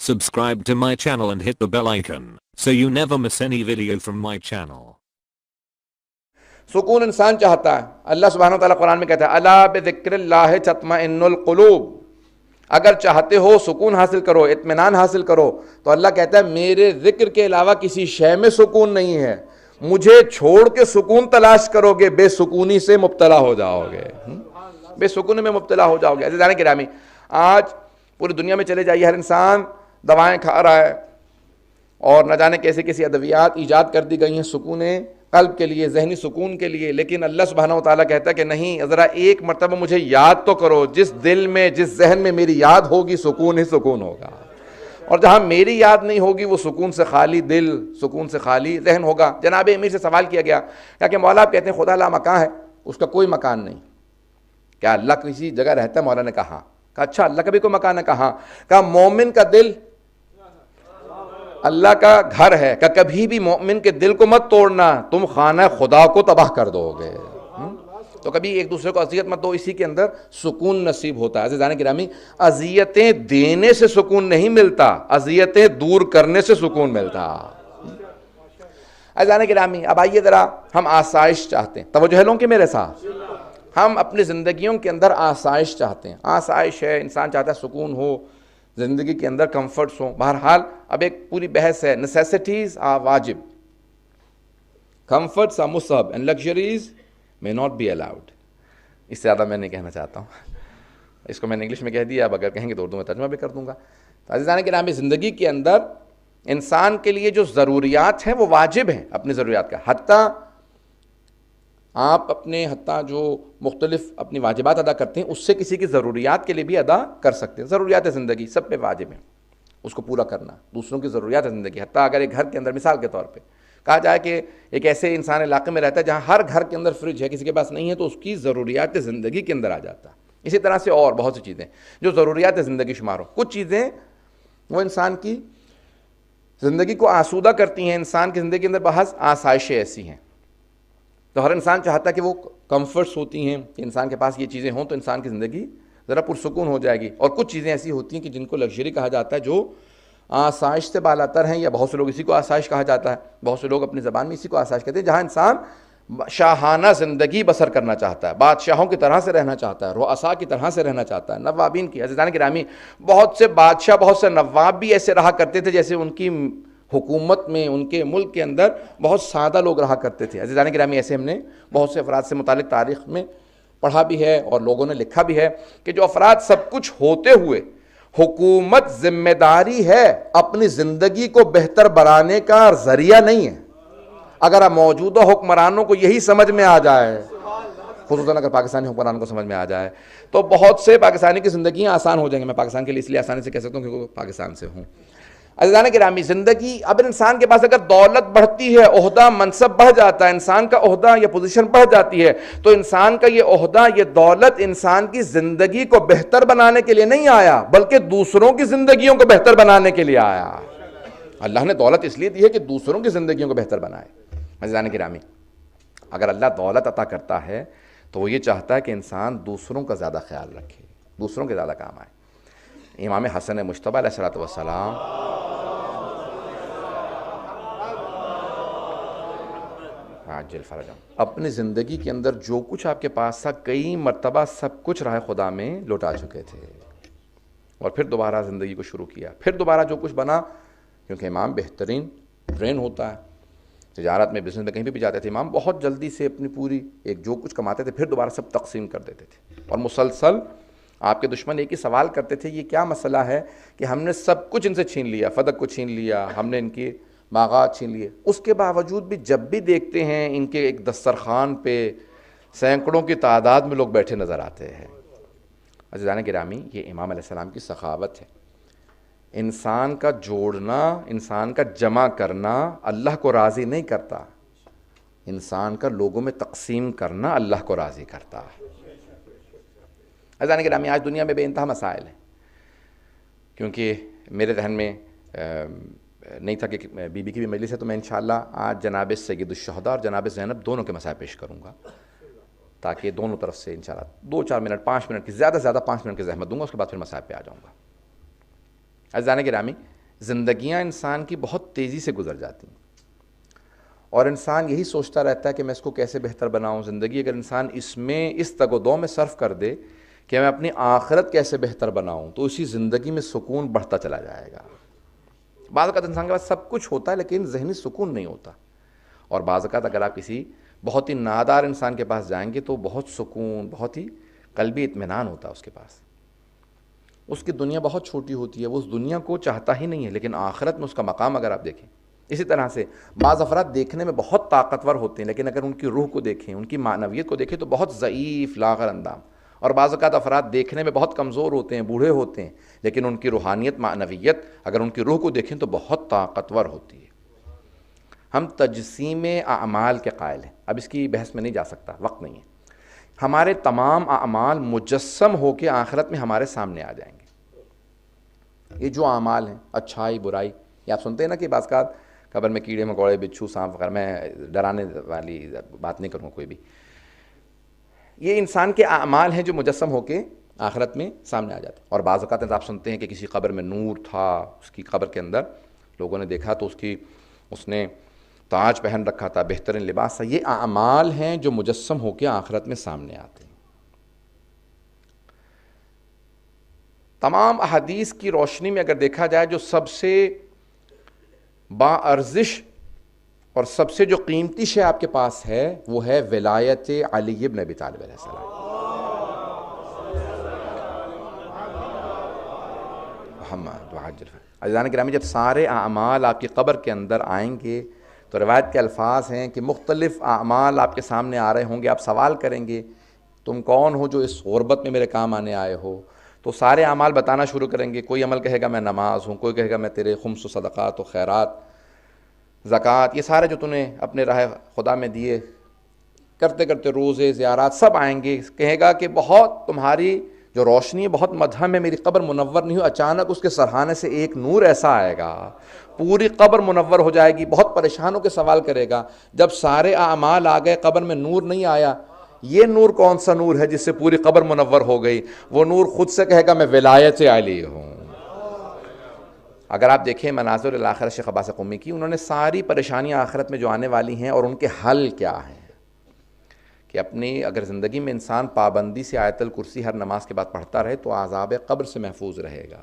Subscribe to my channel and hit the bell icon so you never miss any video from my channel. سکون انسان چاہتا ہے. اللہ سبحانہ و تعالیٰ قرآن میں کہتا ہے الا بذکر اللہ تطمئن القلوب. اگر چاہتے ہو سکون حاصل کرو, اطمینان حاصل کرو, تو اللہ کہتا ہے میرے ذکر کے علاوہ کسی شے میں سکون نہیں ہے. مجھے چھوڑ کے سکون تلاش کرو گے, بے سکونی سے مبتلا ہو جاؤ گے, بے سکونی میں مبتلا ہو جاؤ گے. عزیزان گرامی, آج پوری دنیا میں چلے جائیے, ہر انسان دوائیں کھا رہا ہے اور نہ جانے کیسے کیسی ادویات ایجاد کر دی گئی ہیں سکون قلب کے لیے, ذہنی سکون کے لیے. لیکن اللہ سبحانہ و تعالیٰ کہتا ہے کہ نہیں, ذرا ایک مرتبہ مجھے یاد تو کرو. جس دل میں, جس ذہن میں میری یاد ہوگی, سکون ہی سکون ہوگا. اور جہاں میری یاد نہیں ہوگی, وہ سکون سے خالی دل, سکون سے خالی ذہن ہوگا. جناب امیر سے سوال کیا گیا کہ مولا آپ کہتے ہیں خدا لا مکان ہے, اس کا کوئی مکان نہیں, کیا اللہ کسی جگہ رہتا ہے؟ مولا نے کہا اچھا اللہ کا بھی کوئی مکان ہے؟ کہا مومن کا دل اللہ کا گھر ہے, کہ کبھی بھی مومن کے دل کو مت توڑنا, تم خانہ خدا کو تباہ کر دو گے. تو کبھی ایک دوسرے کو اذیت مت دو, اسی کے اندر سکون نصیب ہوتا ہے. عزیزان گرامی, اذیتیں دینے سے سکون نہیں ملتا, اذیتیں دور کرنے سے سکون ملتا. عزیزان گرامی, اب آئیے ذرا, ہم آسائش چاہتے ہیں. توجہ ہے لوگوں کے میرے ساتھ, ہم اپنی زندگیوں کے اندر آسائش چاہتے ہیں. آسائش ہے, انسان چاہتا ہے سکون ہو, زندگی کے اندر کمفرٹس ہوں. بہرحال اب ایک پوری بحث ہے, نیسیسٹیز آر واجب, کمفرٹس آر مستحب, and luxuries may not be allowed. اس سے زیادہ میں نہیں کہنا چاہتا ہوں, اس کو میں نے انگلش میں کہہ دیا, اب اگر کہیں گے تو اردو میں ترجمہ بھی کر دوں گا. تو عزیزان کرام, زندگی کے اندر انسان کے لیے جو ضروریات ہیں وہ واجب ہیں, اپنی ضروریات کا. حتیٰ آپ حتیٰ جو مختلف اپنی واجبات ادا کرتے ہیں, اس سے کسی کی ضروریات کے لیے بھی ادا کر سکتے ہیں. ضروریات زندگی سب پہ واجب ہیں, اس کو پورا کرنا. دوسروں کی ضروریات زندگی, حتیٰ اگر ایک گھر کے اندر مثال کے طور پہ کہا جائے کہ ایک ایسے انسان علاقے میں رہتا ہے جہاں ہر گھر کے اندر فریج ہے, کسی کے پاس نہیں ہے, تو اس کی ضروریات زندگی کے اندر آ جاتا ہے. اسی طرح سے اور بہت سی چیزیں جو ضروریات زندگی شمار ہو. کچھ چیزیں وہ انسان کی زندگی کو آسودہ کرتی ہیں. انسان کی زندگی کے اندر بہت آسائشیں ایسی ہیں, تو ہر انسان چاہتا ہے کہ وہ کمفرٹس ہوتی ہیں, کہ انسان کے پاس یہ چیزیں ہوں تو انسان کی زندگی ذرا پرسکون ہو جائے گی. اور کچھ چیزیں ایسی ہوتی ہیں کہ جن کو لگژری کہا جاتا ہے, جو آسائش سے بالاتر ہیں, یا بہت سے لوگ اسی کو آسائش کہا جاتا ہے, بہت سے لوگ اپنی زبان میں اسی کو آسائش کہتے ہیں, جہاں انسان شاہانہ زندگی بسر کرنا چاہتا ہے, بادشاہوں کی طرح سے رہنا چاہتا ہے, رؤساء کی طرح سے رہنا چاہتا ہے, نوابین کی. عزیزان گرامی, بہت سے بادشاہ, بہت سے نواب بھی ایسے رہا کرتے تھے جیسے ان کی حکومت میں, ان کے ملک کے اندر بہت سادہ لوگ رہا کرتے تھے. عزیزان گرامی, ایسے ہم نے بہت سے افراد سے متعلق تاریخ میں پڑھا بھی ہے اور لوگوں نے لکھا بھی ہے کہ جو افراد سب کچھ ہوتے ہوئے حکومت ذمہ داری ہے, اپنی زندگی کو بہتر بنانے کا ذریعہ نہیں ہے. اگر آپ موجودہ حکمرانوں کو یہی سمجھ میں آ جائے, خصوصاً اگر پاکستانی حکمرانوں کو سمجھ میں آ جائے, تو بہت سے پاکستانی کی زندگیاں آسان ہو جائیں گے. میں پاکستان کے لیے اس لیے آسانی سے کہہ سکتا ہوں کیونکہ پاکستان سے ہوں. عزیزان گرامی, زندگی, اب انسان کے پاس اگر دولت بڑھتی ہے, عہدہ منصب بڑھ جاتا ہے, انسان کا عہدہ یا پوزیشن بڑھ جاتی ہے, تو انسان کا یہ عہدہ, یہ دولت انسان کی زندگی کو بہتر بنانے کے لیے نہیں آیا, بلکہ دوسروں کی زندگیوں کو بہتر بنانے کے لیے آیا. اللہ نے دولت اس لیے دی ہے کہ دوسروں کی زندگیوں کو بہتر بنائے. عزیزان گرامی, اگر اللہ دولت عطا کرتا ہے تو وہ یہ چاہتا ہے کہ انسان دوسروں کا زیادہ خیال رکھے, دوسروں کے زیادہ کام آئے. امام حسن مجتبی علیہ السلام عاجل فرجہم, اپنی زندگی کے اندر جو کچھ آپ کے پاس تھا, کئی مرتبہ سب کچھ راہ خدا میں لوٹا چکے تھے, اور پھر دوبارہ زندگی کو شروع کیا. پھر دوبارہ جو کچھ بنا, کیونکہ امام بہترین ٹرین ہوتا ہے, تجارت میں, بزنس میں, کہیں بھی جاتے تھے, امام بہت جلدی سے اپنی پوری ایک جو کچھ کماتے تھے پھر دوبارہ سب تقسیم کر دیتے تھے. اور مسلسل آپ کے دشمن ایک ہی سوال کرتے تھے, یہ کیا مسئلہ ہے کہ ہم نے سب کچھ ان سے چھین لیا, فدق کو چھین لیا, ہم نے ان کی باغات چھین لیے, اس کے باوجود بھی جب بھی دیکھتے ہیں ان کے ایک دسترخوان پہ سینکڑوں کی تعداد میں لوگ بیٹھے نظر آتے ہیں. عزیزان گرامی, یہ امام علیہ السلام کی سخاوت ہے. انسان کا جوڑنا, انسان کا جمع کرنا اللہ کو راضی نہیں کرتا, انسان کا لوگوں میں تقسیم کرنا اللہ کو راضی کرتا ہے. عزیزان گرامی, آج دنیا میں بے انتہا مسائل ہیں, کیونکہ میرے ذہن میں نہیں تھا کہ بی بی کی بھی مجلس ہے, تو میں انشاءاللہ آج جناب سید الشہداء اور جناب زینب دونوں کے مسائل پیش کروں گا, تاکہ دونوں طرف سے انشاءاللہ 2-4 منٹ 5 منٹ کی زیادہ سے زیادہ 5 منٹ کی زحمت دوں گا, اس کے بعد پھر مسائل پہ آ جاؤں گا. عزیزان گرامی, زندگیاں انسان کی بہت تیزی سے گزر جاتی ہیں، اور انسان یہی سوچتا رہتا ہے کہ میں اس کو کیسے بہتر بناؤں. زندگی اگر انسان اس میں اس تگ و دو میں صرف کر دے کہ میں اپنی آخرت کیسے بہتر بناؤں، تو اسی زندگی میں سکون بڑھتا چلا جائے گا. بعض اوقات انسان کے پاس سب کچھ ہوتا ہے لیکن ذہنی سکون نہیں ہوتا، اور بعض اوقات اگر آپ کسی بہت ہی نادار انسان کے پاس جائیں گے تو بہت سکون، بہت ہی قلبی اطمینان ہوتا ہے اس کے پاس. اس کی دنیا بہت چھوٹی ہوتی ہے، وہ اس دنیا کو چاہتا ہی نہیں ہے، لیکن آخرت میں اس کا مقام اگر آپ دیکھیں. اسی طرح سے بعض افراد دیکھنے میں بہت طاقتور ہوتے ہیں لیکن اگر ان کی روح کو دیکھیں، ان کی معنویت کو دیکھیں تو بہت ضعیف لاغر اندام. اور بعض اوقات افراد دیکھنے میں بہت کمزور ہوتے ہیں، بوڑھے ہوتے ہیں، لیکن ان کی روحانیت، معنویت اگر ان کی روح کو دیکھیں تو بہت طاقتور ہوتی ہے. ہم تجسیم اعمال کے قائل ہیں. اب اس کی بحث میں نہیں جا سکتا، وقت نہیں ہے. ہمارے تمام اعمال مجسم ہو کے آخرت میں ہمارے سامنے آ جائیں گے. یہ جو اعمال ہیں، اچھائی برائی، یہ آپ سنتے ہیں نا کہ بعض اوقات قبر میں کیڑے مکوڑے، بچھو، سانپ وغیرہ، میں ڈرانے والی بات نہیں کروں کوئی بھی. یہ انسان کے اعمال ہیں جو مجسم ہو کے آخرت میں سامنے آ جاتے ہیں. اور بعض اوقات آپ سنتے ہیں کہ کسی قبر میں نور تھا، اس کی قبر کے اندر لوگوں نے دیکھا تو اس نے تاج پہن رکھا تھا، بہترین لباس تھا. یہ اعمال ہیں جو مجسم ہو کے آخرت میں سامنے آتے ہیں. تمام احادیث کی روشنی میں اگر دیکھا جائے جو سب سے با ارزش اور سب سے جو قیمتی شے آپ کے پاس ہے وہ ہے ولایت علی ابن ابی طالب علیہ السلام. محمد وعجل. عزیزان گرامی، جب سارے اعمال آپ کی قبر کے اندر آئیں گے تو روایت کے الفاظ ہیں کہ مختلف اعمال آپ کے سامنے آ رہے ہوں گے. آپ سوال کریں گے تم کون ہو جو اس غربت میں میرے کام آنے آئے ہو؟ تو سارے اعمال بتانا شروع کریں گے. کوئی عمل کہے گا میں نماز ہوں، کوئی کہے گا میں تیرے خمس و صدقات و خیرات، زکوٰۃ، یہ سارے جو تم نے اپنے راہ خدا میں دیے، کرتے کرتے روزے، زیارات سب آئیں گے. کہے گا کہ بہت تمہاری جو روشنی ہے بہت مدھم ہے، میری قبر منور نہیں ہو. اچانک اس کے سرہانے سے ایک نور ایسا آئے گا، پوری قبر منور ہو جائے گی. بہت پریشان ہو کے سوال کرے گا جب سارے اعمال آ گئے قبر میں نور نہیں آیا، یہ نور کون سا نور ہے جس سے پوری قبر منور ہو گئی؟ وہ نور خود سے کہے گا میں ولایت علی ہوں. اگر آپ دیکھیں مناظر الاخرہ شیخ عباس قمی کی، انہوں نے ساری پریشانیاں آخرت میں جو آنے والی ہیں اور ان کے حل کیا ہیں، کہ اپنی اگر زندگی میں انسان پابندی سے آیت الکرسی ہر نماز کے بعد پڑھتا رہے تو عذاب قبر سے محفوظ رہے گا.